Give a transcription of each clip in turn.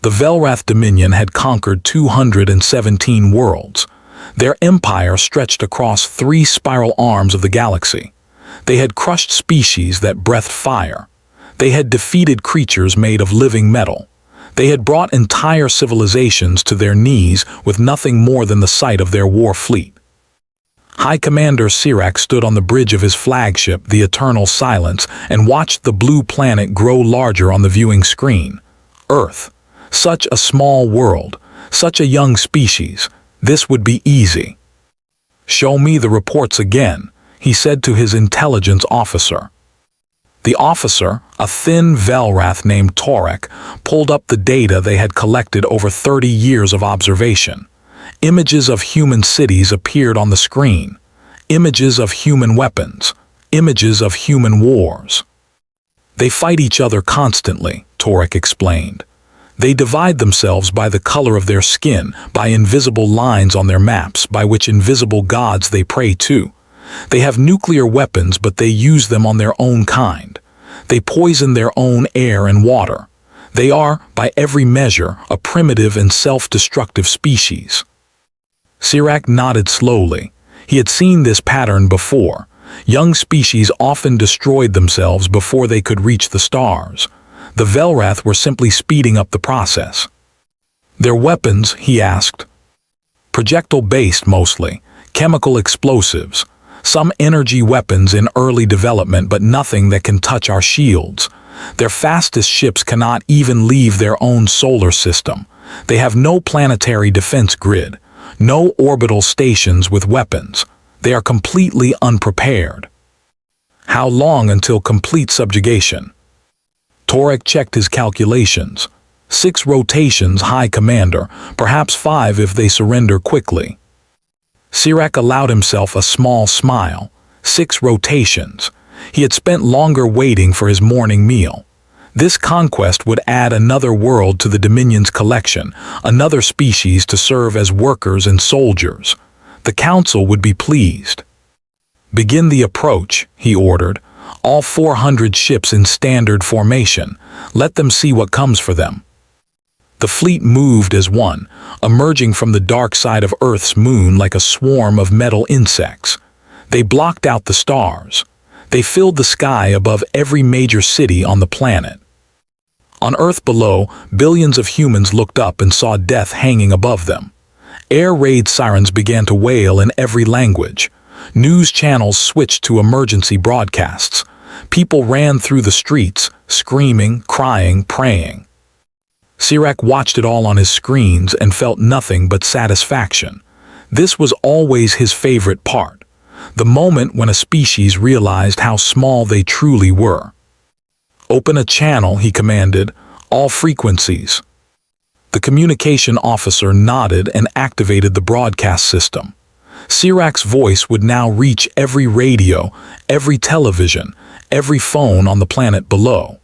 The Velrath Dominion had conquered 217 worlds. Their empire stretched across 3 spiral arms of the galaxy. They had crushed species that breathed fire. They had defeated creatures made of living metal. They had brought entire civilizations to their knees with nothing more than the sight of their war fleet. High Commander Sirac stood on the bridge of his flagship, the Eternal Silence, and watched the blue planet grow larger on the viewing screen. Earth. Such a small world. Such a young species. This would be easy. "Show me the reports again," he said to his intelligence officer. The officer, a thin Velrath named Torek, pulled up the data they had collected over 30 years of observation. Images of human cities appeared on the screen. Images of human weapons. Images of human wars. "They fight each other constantly," Torek explained. "They divide themselves by the color of their skin, by invisible lines on their maps, by which invisible gods they pray to. They have nuclear weapons, but they use them on their own kind. They poison their own air and water. They are, by every measure, a primitive and self-destructive species." Sirac nodded slowly. He had seen this pattern before. Young species often destroyed themselves before they could reach the stars. The Velrath were simply speeding up the process. "Their weapons?" he asked. "Projectile-based mostly, chemical explosives. Some energy weapons in early development, but nothing that can touch our shields. Their fastest ships cannot even leave their own solar system. They have no planetary defense grid, no orbital stations with weapons. They are completely unprepared." "How long until complete subjugation?" Torek checked his calculations. 6 rotations, High Commander, perhaps 5 if they surrender quickly. Sirac allowed himself a small smile. 6 rotations. He had spent longer waiting for his morning meal. This conquest would add another world to the Dominion's collection, another species to serve as workers and soldiers. The Council would be pleased. "Begin the approach," he ordered. "All 400 ships in standard formation. Let them see what comes for them." The fleet moved as one, emerging from the dark side of Earth's moon like a swarm of metal insects. They blocked out the stars. They filled the sky above every major city on the planet. On Earth below, billions of humans looked up and saw death hanging above them. Air raid sirens began to wail in every language. News channels switched to emergency broadcasts. People ran through the streets, screaming, crying, praying. Sirac watched it all on his screens and felt nothing but satisfaction. This was always his favorite part. The moment when a species realized how small they truly were. "Open a channel," he commanded. "All frequencies." The communication officer nodded and activated the broadcast system. Sirac's voice would now reach every radio, every television, every phone on the planet below.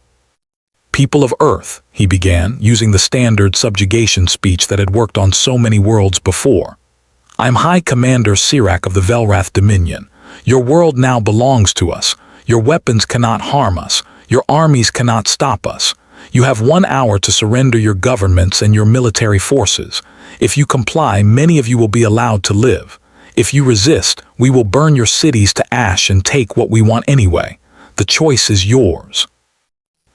"People of Earth," he began, using the standard subjugation speech that had worked on so many worlds before. "I'm High Commander Sirac of the Velrath Dominion. Your world now belongs to us. Your weapons cannot harm us. Your armies cannot stop us. You have 1 hour to surrender your governments and your military forces. If you comply, many of you will be allowed to live. If you resist, we will burn your cities to ash and take what we want anyway. The choice is yours."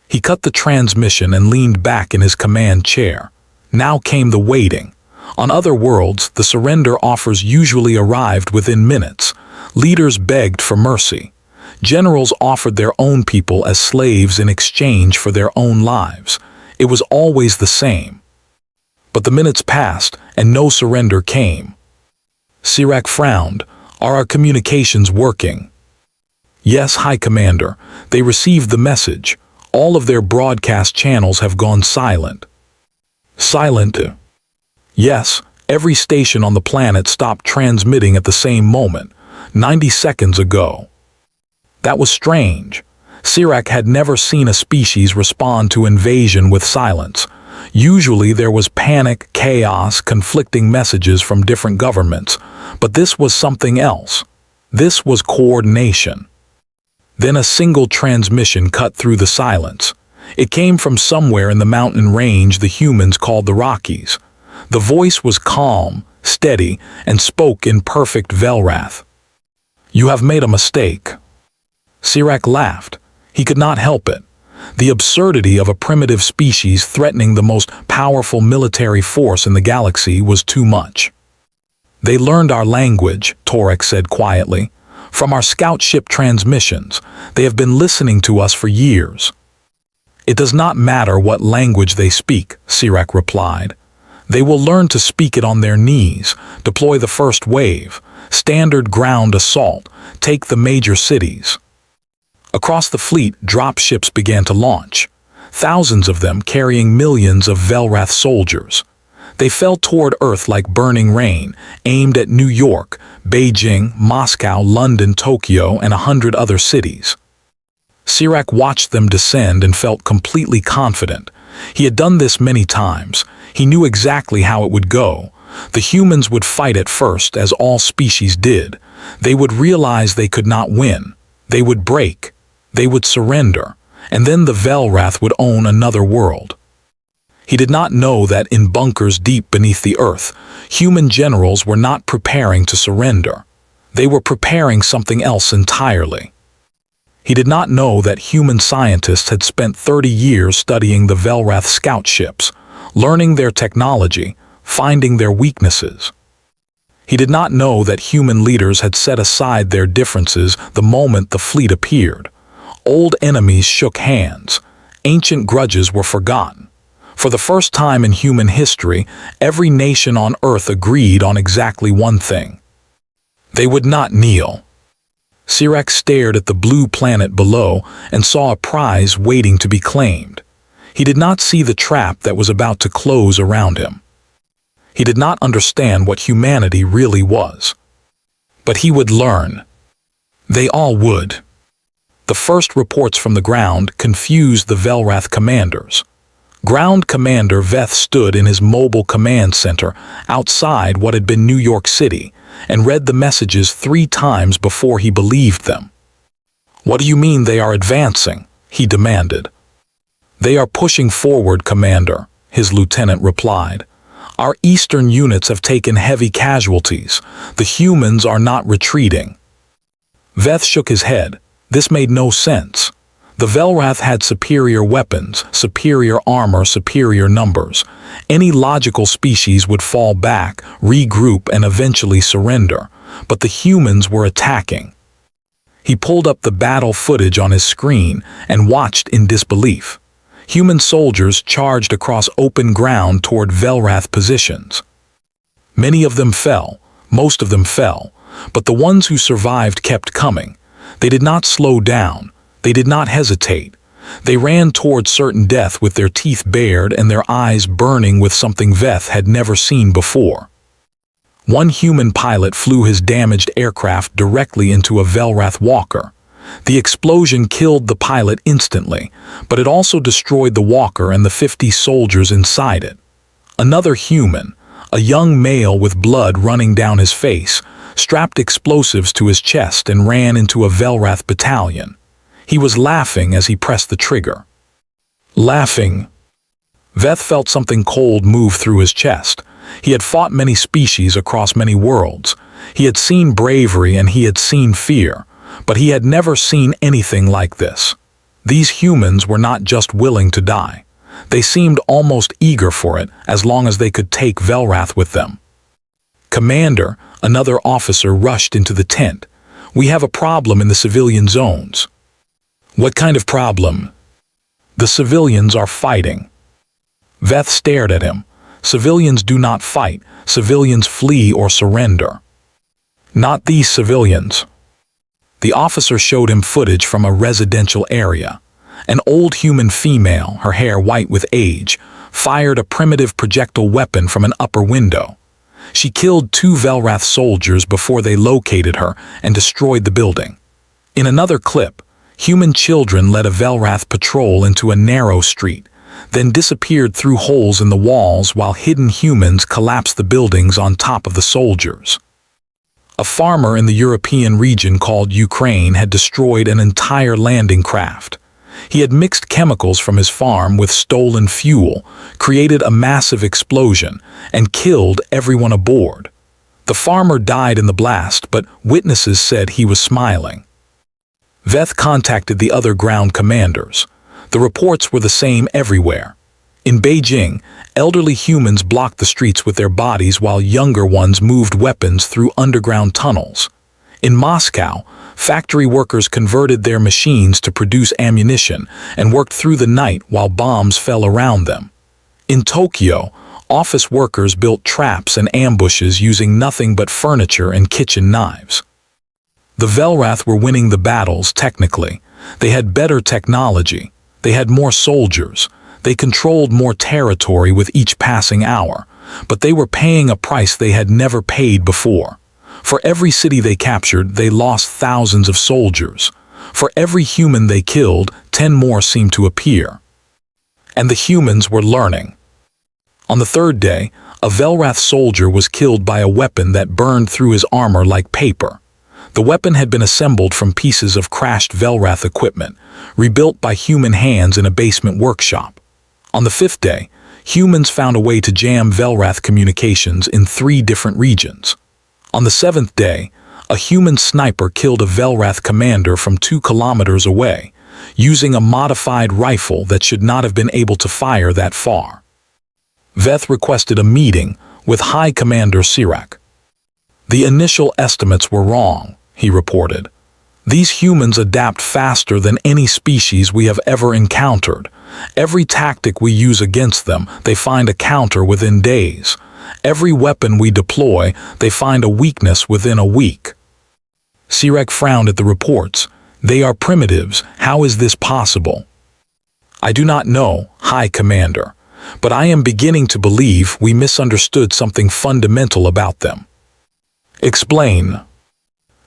He cut the transmission and leaned back in his command chair. Now came the waiting. On other worlds, the surrender offers usually arrived within minutes. Leaders begged for mercy. Generals offered their own people as slaves in exchange for their own lives. It was always the same. But the minutes passed, and no surrender came. Sirac frowned. "Are our communications working?" "Yes, High Commander. They received the message. All of their broadcast channels have gone silent." "Silent?" "Yes, every station on the planet stopped transmitting at the same moment, 90 seconds ago." That was strange. Sirac had never seen a species respond to invasion with silence. Usually there was panic, chaos, conflicting messages from different governments, but this was something else. This was coordination. Then a single transmission cut through the silence. It came from somewhere in the mountain range the humans called the Rockies. The voice was calm, steady, and spoke in perfect Velrath. "You have made a mistake." Sirach laughed. He could not help it. The absurdity of a primitive species threatening the most powerful military force in the galaxy was too much. "They learned our language," Torek said quietly. "From our scout ship transmissions. They have been listening to us for years." "It does not matter what language they speak," Sirach replied. "They will learn to speak it on their knees, deploy the first wave, standard ground assault, take the major cities." Across the fleet, dropships began to launch, thousands of them carrying millions of Velrath soldiers. They fell toward Earth like burning rain, aimed at New York, Beijing, Moscow, London, Tokyo, and 100 other cities. Sirach watched them descend and felt completely confident. He had done this many times. He knew exactly how it would go. The humans would fight at first, as all species did. They would realize they could not win. They would break. They would surrender. And then the Velrath would own another world. He did not know that in bunkers deep beneath the earth, human generals were not preparing to surrender. They were preparing something else entirely. He did not know that human scientists had spent 30 years studying the Velrath scout ships, learning their technology, finding their weaknesses. He did not know that human leaders had set aside their differences the moment the fleet appeared. Old enemies shook hands. Ancient grudges were forgotten. For the first time in human history, every nation on Earth agreed on exactly one thing. They would not kneel. Sirach stared at the blue planet below and saw a prize waiting to be claimed. He did not see the trap that was about to close around him. He did not understand what humanity really was. But he would learn. They all would. The first reports from the ground confused the Velrath commanders. Ground Commander Veth stood in his mobile command center outside what had been New York City and read the messages 3 times before he believed them. "What do you mean they are advancing?" he demanded. "They are pushing forward, Commander," his lieutenant replied. "Our eastern units have taken heavy casualties. The humans are not retreating." Veth shook his head. This made no sense. The Velrath had superior weapons, superior armor, superior numbers. Any logical species would fall back, regroup, and eventually surrender. But the humans were attacking. He pulled up the battle footage on his screen and watched in disbelief. Human soldiers charged across open ground toward Velrath positions. Many of them fell, most of them fell, but the ones who survived kept coming. They did not slow down. They did not hesitate. They ran toward certain death with their teeth bared and their eyes burning with something Veth had never seen before. One human pilot flew his damaged aircraft directly into a Velrath walker. The explosion killed the pilot instantly, but it also destroyed the walker and the 50 soldiers inside it. Another human, a young male with blood running down his face, strapped explosives to his chest and ran into a Velrath battalion. He was laughing as he pressed the trigger. Laughing. Veth felt something cold move through his chest. He had fought many species across many worlds. He had seen bravery and he had seen fear, but he had never seen anything like this. These humans were not just willing to die. They seemed almost eager for it as long as they could take Velrath with them. "Commander," another officer rushed into the tent. "We have a problem in the civilian zones." "What kind of problem?" "The civilians are fighting." Veth stared at him. "Civilians do not fight. Civilians flee or surrender." "Not these civilians." The officer showed him footage from a residential area. An old human female, her hair white with age, fired a primitive projectile weapon from an upper window. She killed 2 Velrath soldiers before they located her and destroyed the building. In another clip, human children led a Velrath patrol into a narrow street, then disappeared through holes in the walls while hidden humans collapsed the buildings on top of the soldiers. A farmer in the European region called Ukraine had destroyed an entire landing craft. He had mixed chemicals from his farm with stolen fuel, created a massive explosion, and killed everyone aboard. The farmer died in the blast, but witnesses said he was smiling. Veth contacted the other ground commanders. The reports were the same everywhere. In Beijing, elderly humans blocked the streets with their bodies while younger ones moved weapons through underground tunnels. In Moscow, factory workers converted their machines to produce ammunition and worked through the night while bombs fell around them. In Tokyo, office workers built traps and ambushes using nothing but furniture and kitchen knives. The Velrath were winning the battles technically. They had better technology. They had more soldiers. They controlled more territory with each passing hour, but they were paying a price they had never paid before. For every city they captured, they lost thousands of soldiers. For every human they killed, 10 more seemed to appear. And the humans were learning. On the third day, a Velrath soldier was killed by a weapon that burned through his armor like paper. The weapon had been assembled from pieces of crashed Velrath equipment, rebuilt by human hands in a basement workshop. On the fifth day, humans found a way to jam Velrath communications in 3 different regions. On the 7th day, a human sniper killed a Velrath commander from 2 kilometers away, using a modified rifle that should not have been able to fire that far. Veth requested a meeting with High Commander Sirac. The initial estimates were wrong, he reported. These humans adapt faster than any species we have ever encountered. Every tactic we use against them, they find a counter within days. Every weapon we deploy, they find a weakness within a week. Sirac frowned at the reports. They are primitives. How is this possible? I do not know, High Commander, but I am beginning to believe we misunderstood something fundamental about them. Explain.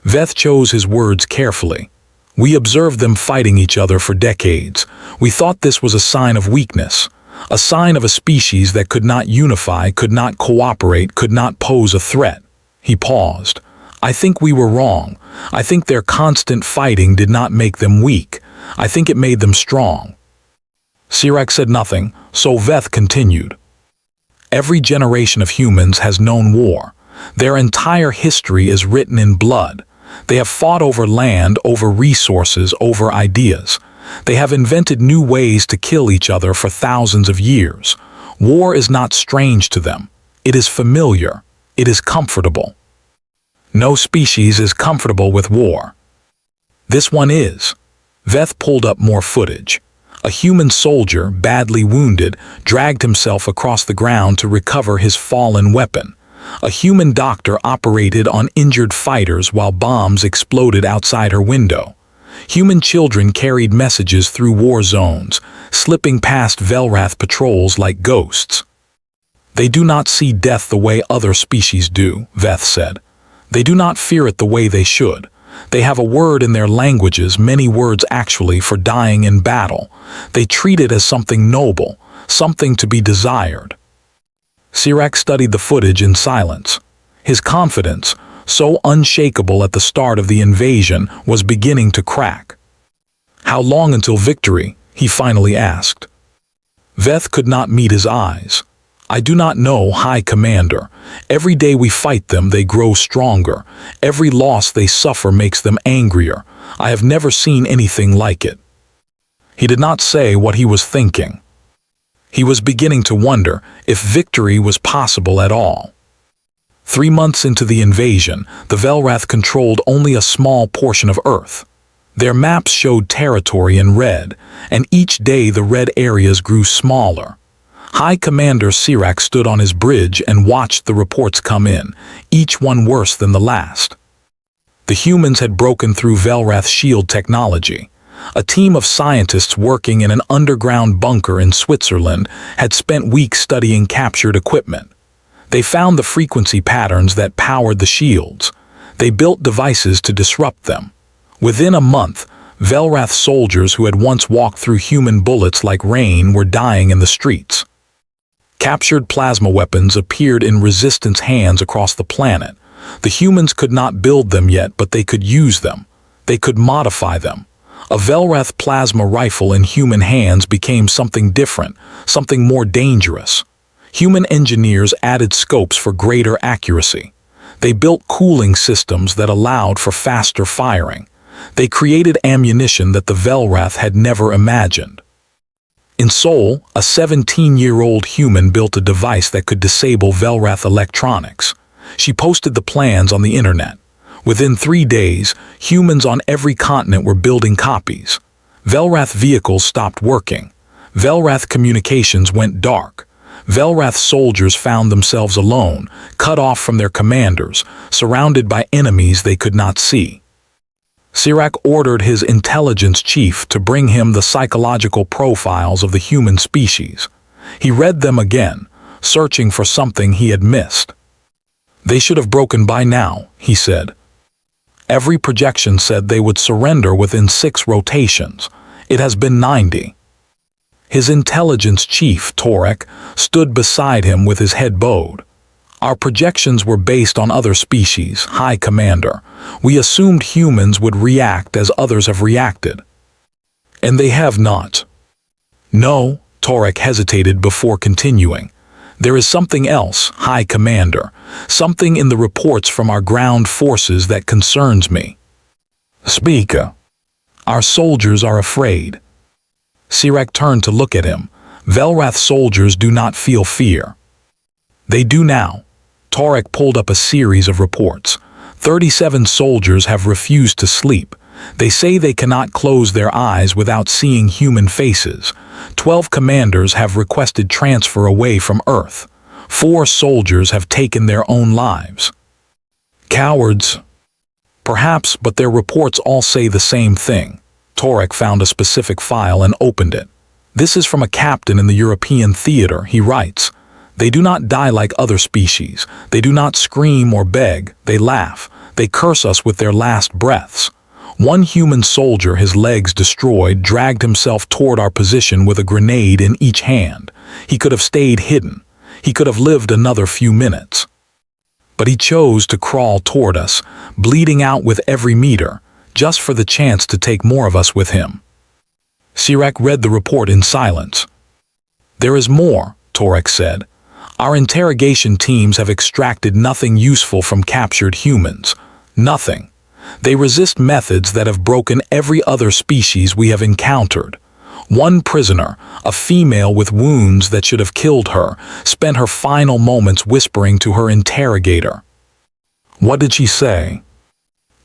Veth chose his words carefully. We observed them fighting each other for decades. We thought this was a sign of weakness, a sign of a species that could not unify, could not cooperate, could not pose a threat. He paused. I think we were wrong. I think their constant fighting did not make them weak. I think it made them strong. Sirac said nothing, so Veth continued. Every generation of humans has known war. Their entire history is written in blood. They have fought over land, over resources, over ideas. They have invented new ways to kill each other for thousands of years. War is not strange to them. It is familiar. It is comfortable. No species is comfortable with war. This one is. Veth pulled up more footage. A human soldier, badly wounded, dragged himself across the ground to recover his fallen weapon. A human doctor operated on injured fighters while bombs exploded outside her window. Human children carried messages through war zones, slipping past Velrath patrols like ghosts. They do not see death the way other species do, Veth said. They do not fear it the way they should. They have a word in their languages, many words actually, for dying in battle. They treat it as something noble, something to be desired. Sirac studied the footage in silence. His confidence, so unshakable at the start of the invasion, was beginning to crack. How long until victory? He finally asked. Veth could not meet his eyes. I do not know, High Commander. Every day we fight them, they grow stronger. Every loss they suffer makes them angrier. I have never seen anything like it. He did not say what he was thinking. He was beginning to wonder if victory was possible at all. 3 months into the invasion, the Velrath controlled only a small portion of Earth. Their maps showed territory in red, and each day the red areas grew smaller. High Commander Sirac stood on his bridge and watched the reports come in, each one worse than the last. The humans had broken through Velrath's shield technology. A team of scientists working in an underground bunker in Switzerland had spent weeks studying captured equipment. They found the frequency patterns that powered the shields. They built devices to disrupt them. Within a month, Velrath soldiers who had once walked through human bullets like rain were dying in the streets. Captured plasma weapons appeared in resistance hands across the planet. The humans could not build them yet, but they could use them. They could modify them. A Velrath plasma rifle in human hands became something different, something more dangerous. Human engineers added scopes for greater accuracy. They built cooling systems that allowed for faster firing. They created ammunition that the Velrath had never imagined. In Seoul, a 17-year-old human built a device that could disable Velrath electronics. She posted the plans on the internet. Within 3 days, humans on every continent were building copies. Velrath vehicles stopped working. Velrath communications went dark. Velrath soldiers found themselves alone, cut off from their commanders, surrounded by enemies they could not see. Sirac ordered his intelligence chief to bring him the psychological profiles of the human species. He read them again, searching for something he had missed. "They should have broken by now," he said. Every projection said they would surrender within 6 rotations. It has been 90. His intelligence chief, Torek, stood beside him with his head bowed. "Our projections were based on other species, High Commander. We assumed humans would react as others have reacted. And they have not." "No," Torek hesitated before continuing. "There is something else, High Commander, something in the reports from our ground forces that concerns me." "Speak." "Our soldiers are afraid." Sirac turned to look at him. "Velrath soldiers do not feel fear." "They do now." Torek pulled up a series of reports. 37 soldiers have refused to sleep. They say they cannot close their eyes without seeing human faces. 12 commanders have requested transfer away from Earth. 4 soldiers have taken their own lives. "Cowards." "Perhaps, but their reports all say the same thing." Torek found a specific file and opened it. "This is from a captain in the European theater," he writes. "They do not die like other species. They do not scream or beg. They laugh. They curse us with their last breaths. One human soldier, his legs destroyed, dragged himself toward our position with a grenade in each hand. He could have stayed hidden. He could have lived another few minutes. But he chose to crawl toward us, bleeding out with every meter, just for the chance to take more of us with him." Sirac read the report in silence. "There is more," Torek said. "Our interrogation teams have extracted nothing useful from captured humans. Nothing. They resist methods that have broken every other species we have encountered. One prisoner, a female with wounds that should have killed her, spent her final moments whispering to her interrogator." "What did she say?"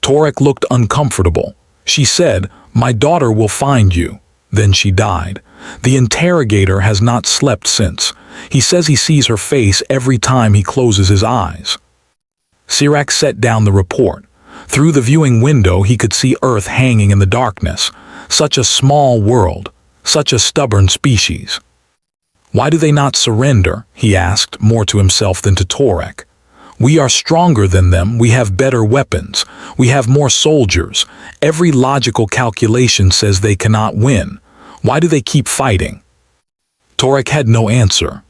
Torek looked uncomfortable. "She said, 'My daughter will find you.' Then she died. The interrogator has not slept since. He says he sees her face every time he closes his eyes." Sirac set down the report. Through the viewing window he could see Earth hanging in the darkness. Such a small world, such a stubborn species. "Why do they not surrender?" he asked, more to himself than to Torek. "We are stronger than them, we have better weapons, we have more soldiers. Every logical calculation says they cannot win. Why do they keep fighting?" Torek had no answer.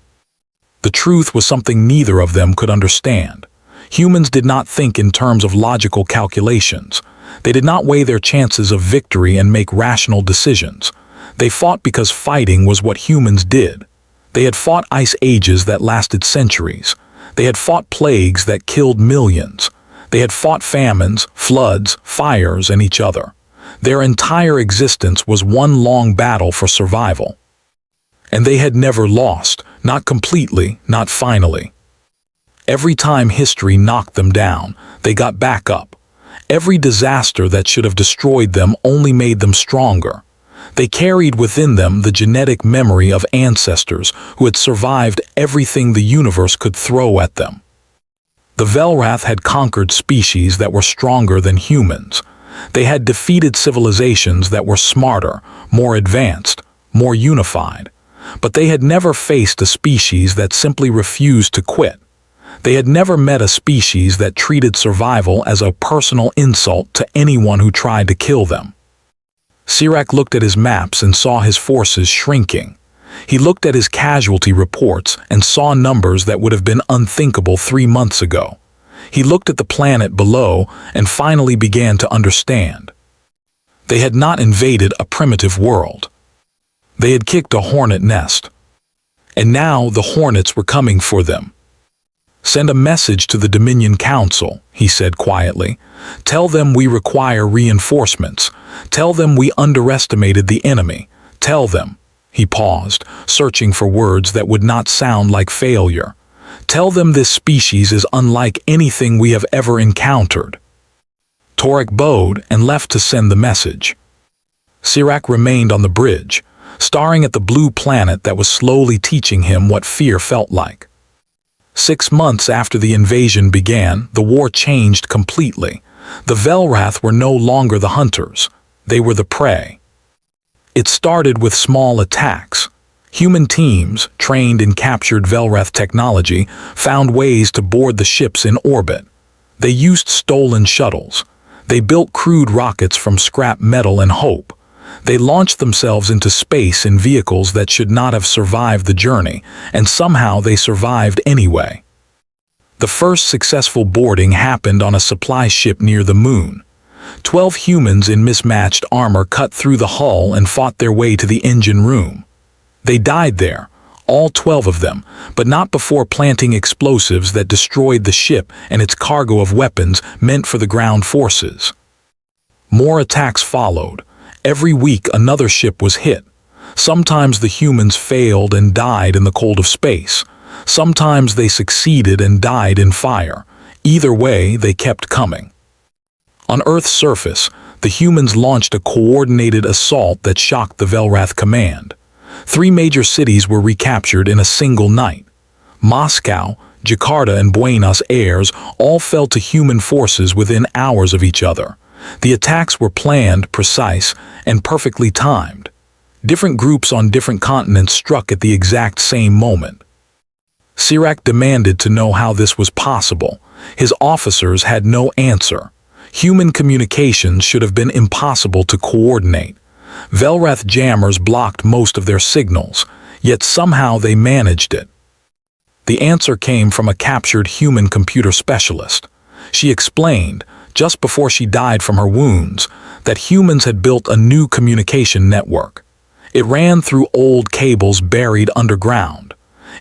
The truth was something neither of them could understand. Humans did not think in terms of logical calculations. They did not weigh their chances of victory and make rational decisions. They fought because fighting was what humans did. They had fought ice ages that lasted centuries. They had fought plagues that killed millions. They had fought famines, floods, fires, and each other. Their entire existence was one long battle for survival. And they had never lost, not completely, not finally. Every time history knocked them down, they got back up. Every disaster that should have destroyed them only made them stronger. They carried within them the genetic memory of ancestors who had survived everything the universe could throw at them. The Velrath had conquered species that were stronger than humans. They had defeated civilizations that were smarter, more advanced, more unified. But they had never faced a species that simply refused to quit. They had never met a species that treated survival as a personal insult to anyone who tried to kill them. Sirac looked at his maps and saw his forces shrinking. He looked at his casualty reports and saw numbers that would have been unthinkable 3 months ago. He looked at the planet below and finally began to understand. They had not invaded a primitive world. They had kicked a hornet nest. And now the hornets were coming for them. "Send a message to the Dominion Council," he said quietly. "Tell them we require reinforcements. Tell them we underestimated the enemy. Tell them." He paused, searching for words that would not sound like failure. "Tell them this species is unlike anything we have ever encountered." Torek bowed and left to send the message. Sirac remained on the bridge, staring at the blue planet that was slowly teaching him what fear felt like. 6 months after the invasion began, the war changed completely. The Velrath were no longer the hunters. They were the prey. It started with small attacks. Human teams, trained in captured Velrath technology, found ways to board the ships in orbit. They used stolen shuttles. They built crude rockets from scrap metal and hope. They launched themselves into space in vehicles that should not have survived the journey, and somehow they survived anyway. The first successful boarding happened on a supply ship near the moon. 12 humans in mismatched armor cut through the hull and fought their way to the engine room. They died there, all 12 of them, but not before planting explosives that destroyed the ship and its cargo of weapons meant for the ground forces. More attacks followed. Every week another ship was hit. Sometimes the humans failed and died in the cold of space. Sometimes they succeeded and died in fire. Either way, they kept coming. On Earth's surface, the humans launched a coordinated assault that shocked the Velrath command. 3 major cities were recaptured in a single night. Moscow, Jakarta, and Buenos Aires all fell to human forces within hours of each other. The attacks were planned, precise, and perfectly timed. Different groups on different continents struck at the exact same moment. Sirac demanded to know how this was possible. His officers had no answer. Human communications should have been impossible to coordinate. Velrath jammers blocked most of their signals, yet somehow they managed it. The answer came from a captured human computer specialist. She explained, just before she died from her wounds, that humans had built a new communication network. It ran through old cables buried underground.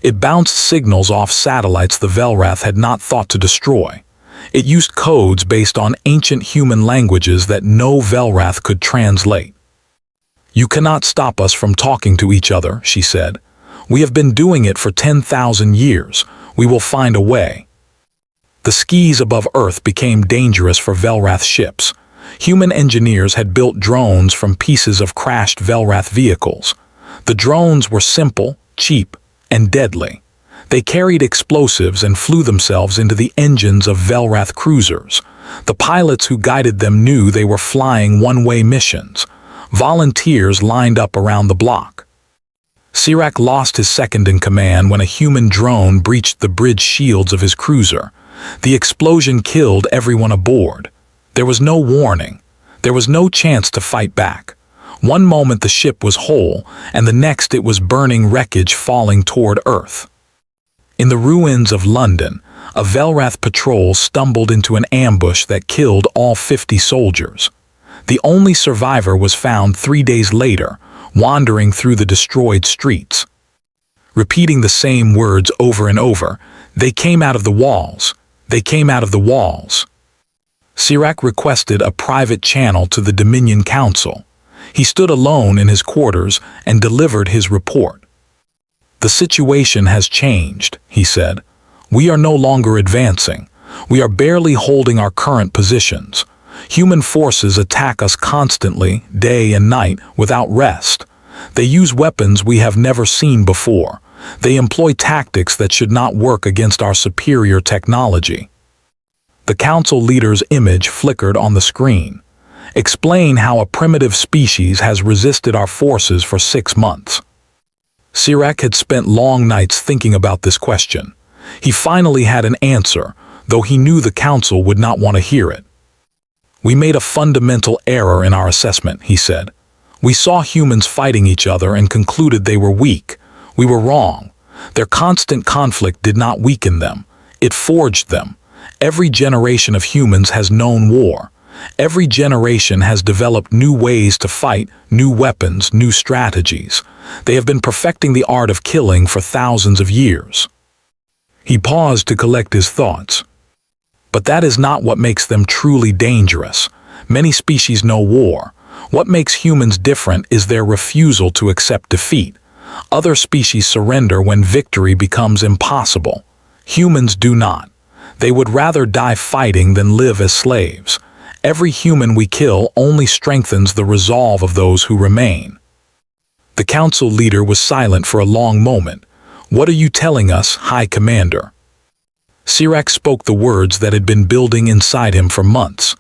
It bounced signals off satellites the Velrath had not thought to destroy. It used codes based on ancient human languages that no Velrath could translate. "You cannot stop us from talking to each other," she said. "We have been doing it for 10,000 years. We will find a way." The skies above Earth became dangerous for Velrath ships. Human engineers had built drones from pieces of crashed Velrath vehicles. The drones were simple, cheap, and deadly. They carried explosives and flew themselves into the engines of Velrath cruisers. The pilots who guided them knew they were flying one-way missions. Volunteers lined up around the block. Sirac lost his second-in-command when a human drone breached the bridge shields of his cruiser. The explosion killed everyone aboard. There was no warning. There was no chance to fight back. One moment the ship was whole, and the next it was burning wreckage falling toward Earth. In the ruins of London, a Velrath patrol stumbled into an ambush that killed all 50 soldiers. The only survivor was found 3 days later, wandering through the destroyed streets. Repeating the same words over and over, "They came out of the walls. They came out of the walls." Sirac requested a private channel to the Dominion Council. He stood alone in his quarters and delivered his report. "The situation has changed," he said. "We are no longer advancing. We are barely holding our current positions. Human forces attack us constantly, day and night, without rest. They use weapons we have never seen before. They employ tactics that should not work against our superior technology." The council leader's image flickered on the screen. "Explain how a primitive species has resisted our forces for 6 months." Sirac had spent long nights thinking about this question. He finally had an answer, though he knew the council would not want to hear it. "We made a fundamental error in our assessment," he said. "We saw humans fighting each other and concluded they were weak. We were wrong. Their constant conflict did not weaken them. It forged them. Every generation of humans has known war. Every generation has developed new ways to fight, new weapons, new strategies. They have been perfecting the art of killing for thousands of years. He paused to collect his thoughts. But that is not what makes them truly dangerous. Many species know war. What makes humans different is their refusal to accept defeat. Other species surrender when victory becomes impossible. Humans do not. They would rather die fighting than live as slaves. Every human we kill only strengthens the resolve of those who remain. The council leader was silent for a long moment. "What are you telling us, High Commander?" Sirach spoke the words that had been building inside him for months.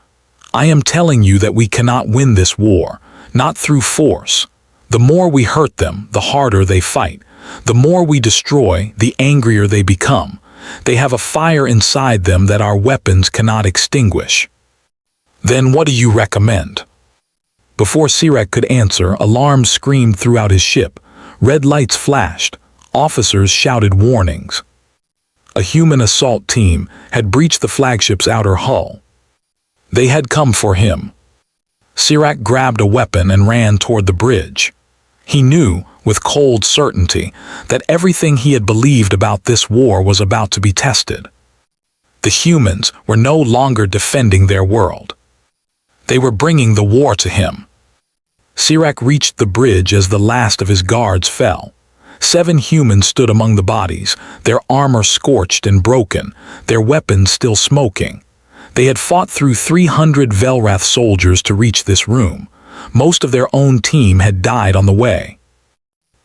"I am telling you that we cannot win this war, not through force. The more we hurt them, the harder they fight. The more we destroy, the angrier they become. They have a fire inside them that our weapons cannot extinguish." "Then what do you recommend?" Before Sirach could answer, alarms screamed throughout his ship. Red lights flashed. Officers shouted warnings. A human assault team had breached the flagship's outer hull. They had come for him. Sirach grabbed a weapon and ran toward the bridge. He knew, with cold certainty, that everything he had believed about this war was about to be tested. The humans were no longer defending their world. They were bringing the war to him. Sirach reached the bridge as the last of his guards fell. 7 humans stood among the bodies, their armor scorched and broken, their weapons still smoking. They had fought through 300 Velrath soldiers to reach this room. Most of their own team had died on the way.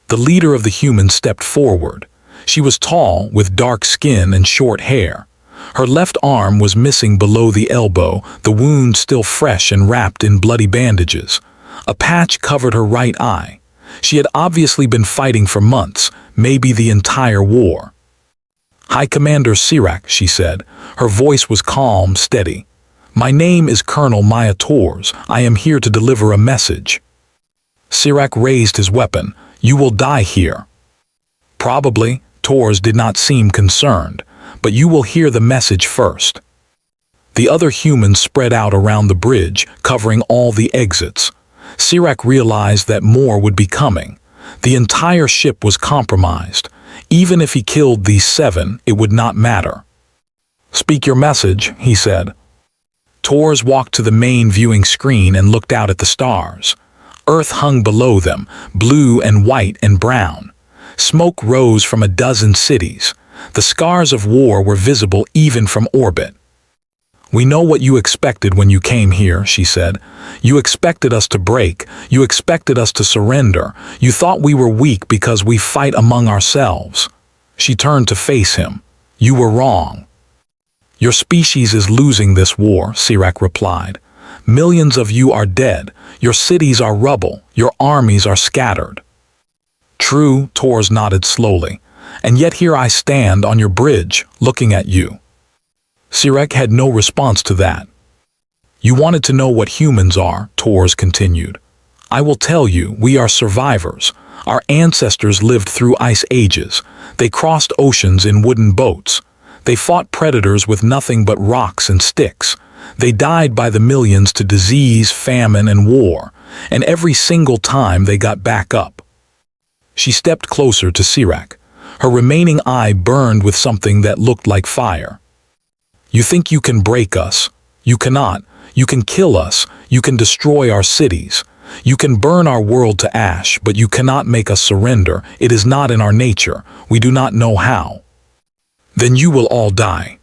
The leader of the humans stepped forward. She was tall, with dark skin and short hair. Her left arm was missing below the elbow, the wound still fresh and wrapped in bloody bandages. A patch covered her right eye. She had obviously been fighting for months, maybe the entire war. "High Commander Sirach," she said. Her voice was calm, steady. "My name is Colonel Maya Tors. I am here to deliver a message." Sirach raised his weapon. "You will die here." "Probably." Tors did not seem concerned. "But you will hear the message first." The other humans spread out around the bridge, covering all the exits. Sirach realized that more would be coming. The entire ship was compromised. Even if he killed these 7, it would not matter. "Speak your message," he said. Tors walked to the main viewing screen and looked out at the stars. Earth hung below them, blue and white and brown. Smoke rose from a dozen cities. The scars of war were visible even from orbit. "We know what you expected when you came here," she said. "You expected us to break. You expected us to surrender. You thought we were weak because we fight among ourselves." She turned to face him. "You were wrong." "Your species is losing this war," Sirach replied. "Millions of you are dead. Your cities are rubble. Your armies are scattered." "True," Tors nodded slowly. "And yet here I stand on your bridge, looking at you." Sirach had no response to that. "You wanted to know what humans are," Tors continued. "I will tell you, we are survivors. Our ancestors lived through ice ages. They crossed oceans in wooden boats. They fought predators with nothing but rocks and sticks. They died by the millions to disease, famine, and war, and every single time they got back up." She stepped closer to Sirach. Her remaining eye burned with something that looked like fire. "You think you can break us. You cannot. You can kill us. You can destroy our cities. You can burn our world to ash, but you cannot make us surrender. It is not in our nature. We do not know how." "Then you will all die."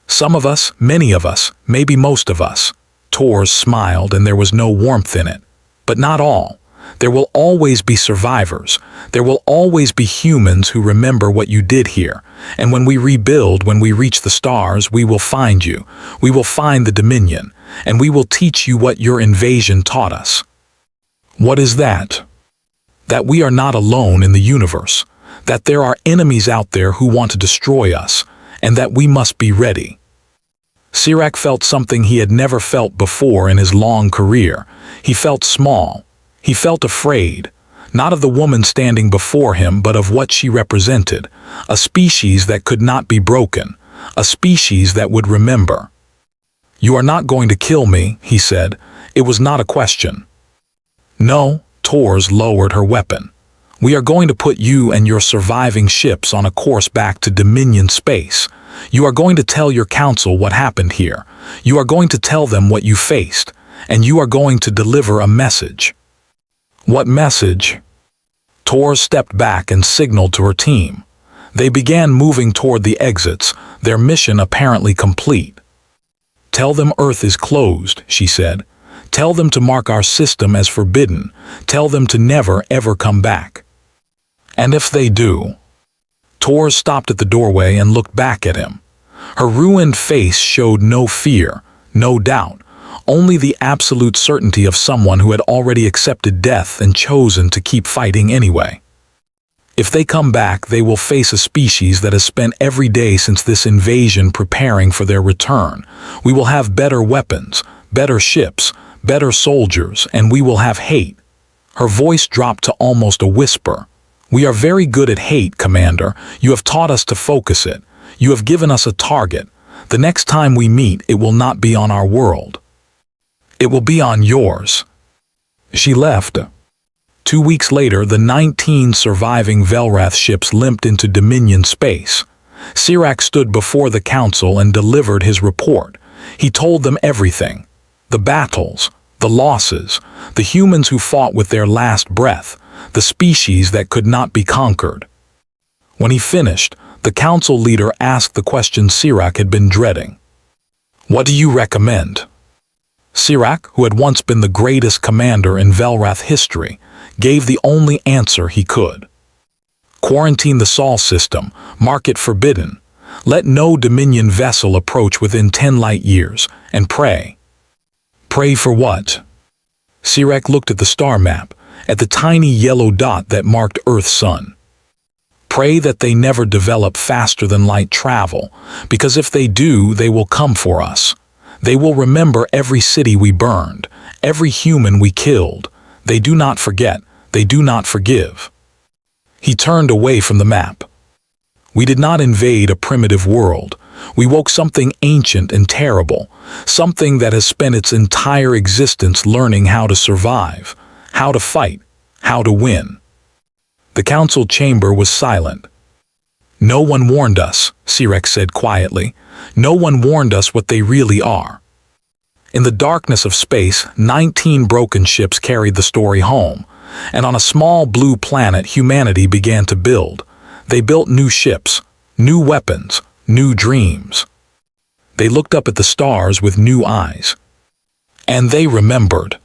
"Some of us, many of us, maybe most of us." Tors smiled and there was no warmth in it. "But not all. There will always be survivors. There will always be humans who remember what you did here. And when we rebuild, when we reach the stars, we will find you. We will find the Dominion. And we will teach you what your invasion taught us." "What is that?" "That we are not alone in the universe. That there are enemies out there who want to destroy us. And that we must be ready." Sirach felt something he had never felt before in his long career. He felt small. He felt afraid, not of the woman standing before him, but of what she represented, a species that could not be broken, a species that would remember. "You are not going to kill me," he said. It was not a question. "No," Tors lowered her weapon. "We are going to put you and your surviving ships on a course back to Dominion space. You are going to tell your council what happened here. You are going to tell them what you faced, and you are going to deliver a message." "What message?" Tors stepped back and signaled to her team. They began moving toward the exits, their mission apparently complete. "Tell them Earth is closed," she said. "Tell them to mark our system as forbidden. Tell them to never, ever come back." "And if they do?" Tors stopped at the doorway and looked back at him. Her ruined face showed no fear, no doubt, only the absolute certainty of someone who had already accepted death and chosen to keep fighting anyway. "If they come back, they will face a species that has spent every day since this invasion preparing for their return. We will have better weapons, better ships, better soldiers, and we will have hate." Her voice dropped to almost a whisper. "We are very good at hate, Commander. You have taught us to focus it. You have given us a target. The next time we meet, it will not be on our world. It will be on yours." She left. 2 weeks later, the 19 surviving Velrath ships limped into Dominion space. Sirac stood before the council and delivered his report. He told them everything. The battles, the losses, the humans who fought with their last breath, the species that could not be conquered. When he finished, the council leader asked the question Sirac had been dreading. "What do you recommend?" Sirac, who had once been the greatest commander in Velrath history, gave the only answer he could. "Quarantine the Sol system, mark it forbidden. Let no Dominion vessel approach within 10 light years, and pray." "Pray for what?" Sirac looked at the star map, at the tiny yellow dot that marked Earth's sun. "Pray that they never develop faster than light travel, because if they do, they will come for us. They will remember every city we burned, every human we killed. They do not forget, they do not forgive." He turned away from the map. "We did not invade a primitive world. We woke something ancient and terrible, something that has spent its entire existence learning how to survive, how to fight, how to win." The council chamber was silent. "No one warned us," Sirac said quietly. "No one warned us what they really are." In the darkness of space, 19 broken ships carried the story home, and on a small blue planet humanity began to build. They built new ships, new weapons, new dreams. They looked up at the stars with new eyes. And they remembered.